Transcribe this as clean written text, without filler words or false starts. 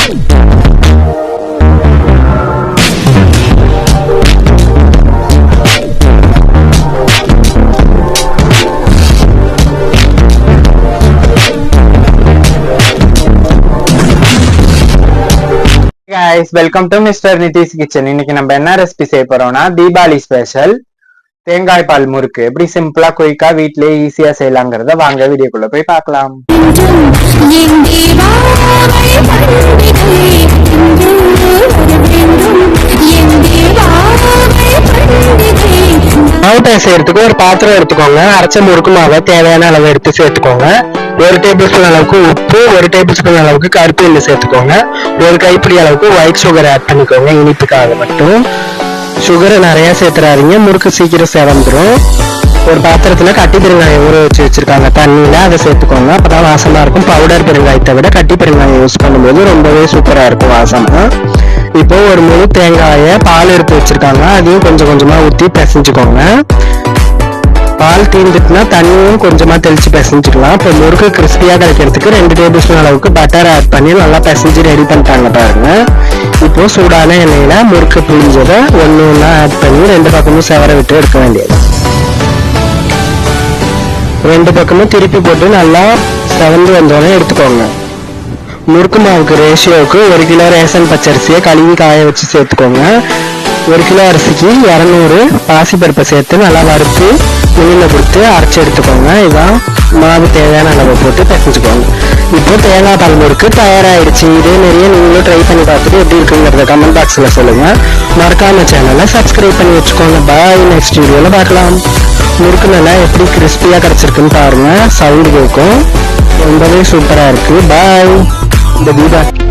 guys, welcome to Mr.Nithish kitchen. இன்னைக்கு நம்ம என்ன ரெசிபி செய்ய போறோம்னா தீபாவளி ஸ்பெஷல் தேங்காய் பால் முறுக்கு எப்படி சிம்பிளா குயிக்கா வீட்லயே ஈஸியா செய்யலாங்கிறத வாங்க வீடியோக்குள்ள போய் பார்க்கலாம். மாவு செய்யறதுக்கு ஒரு பாத்திரம் எடுத்துக்கோங்க. அரைச்ச முறுக்கு மாவை தேவையான அளவு எடுத்து சேர்த்துக்கோங்க. 1 டேபிள் ஸ்பூன் அளவுக்கு உப்பு, 1 டேபிள் ஸ்பூன் அளவுக்கு கருப்பு எள்ளு சேர்த்துக்கோங்க. 1 கைப்பிடி அளவுக்கு ஒயிட் சுகர் ஆட் பண்ணிக்கோங்க, இனிப்புக்காக மட்டும். சுகரை நிறைய சேர்த்துறாதீங்க, முறுக்கு சீக்கிரம் செவந்துடும். ஒரு பாத்திரத்துல கட்டி பெருங்காயம் ஊற வச்சு வச்சிருக்காங்க தண்ணியில, அதை சேர்த்துக்கோங்க. அப்பதான் வாசமா இருக்கும். பவுடர் பெருங்காயத்தை விட கட்டி பெருங்காயம் யூஸ் பண்ணும்போது ரொம்பவே சூப்பரா இருக்கும் வாசமா. இப்போ ஒரு முழு தேங்காய பால் எடுத்து வச்சிருக்காங்க, அதையும் கொஞ்சம் கொஞ்சமா ஊற்றி பிசைஞ்சுக்கோங்க. பால் தீர்ந்துட்டுனா தண்ணியும் கொஞ்சமா தெளிச்சு பிசைஞ்சுக்கலாம். இப்போ முறுக்கு கிறிஸ்பியா கிடைக்கிறதுக்கு 2 டேபிள் ஸ்பூன் அளவுக்கு பட்டர் ஆட் பண்ணி நல்லா பிசைஞ்சு ரெடி பண்ணிட்டாங்க பாருங்க. இப்போ சூடான எண்ணெயில முறுக்கு புளிஞ்சதை ஒண்ணு ஒண்ணா ஆட் பண்ணி 2 பக்கமும் செவர விட்டு எடுக்க வேண்டியது. 2 பக்கமும் திருப்பி போட்டு நல்லா செவந்து வந்தோடனே எடுத்துக்கோங்க. முறுக்கு மாவுக்கு ரேஷியோவுக்கு 1 கிலோ ரேஷன் பச்சரிசியை கழுவி காய வச்சு சேர்த்துக்கோங்க. 1 கிலோ அரிசிக்கு 200 பாசிப்பருப்பை சேர்த்து நல்லா வறுத்து மில்லில் கொடுத்து அரைச்சி எடுத்துக்கோங்க. இதான் மாவு தேவையான அளவை போட்டு பிசைஞ்சுக்கோங்க. இப்போ தேங்காய் பால் முறுக்கு தயாராகிடுச்சு. இதே நிறைய நீங்களும் ட்ரை பண்ணி பார்த்துட்டு எப்படி இருக்குங்கிறத கமெண்ட் பாக்ஸில் சொல்லுங்கள். மறக்காம சேனலை சப்ஸ்கிரைப் பண்ணி வச்சுக்கோங்க. பாய், நெக்ஸ்ட் வீடியோவில் பார்க்கலாம். முறுக்கு நல்லா எப்படி கிறிஸ்பியாக கிடச்சிருக்குன்னு பாருங்கள். சவுண்டு கேட்கும், ரொம்பவே சூப்பராக இருக்குது. பாய். The Diwali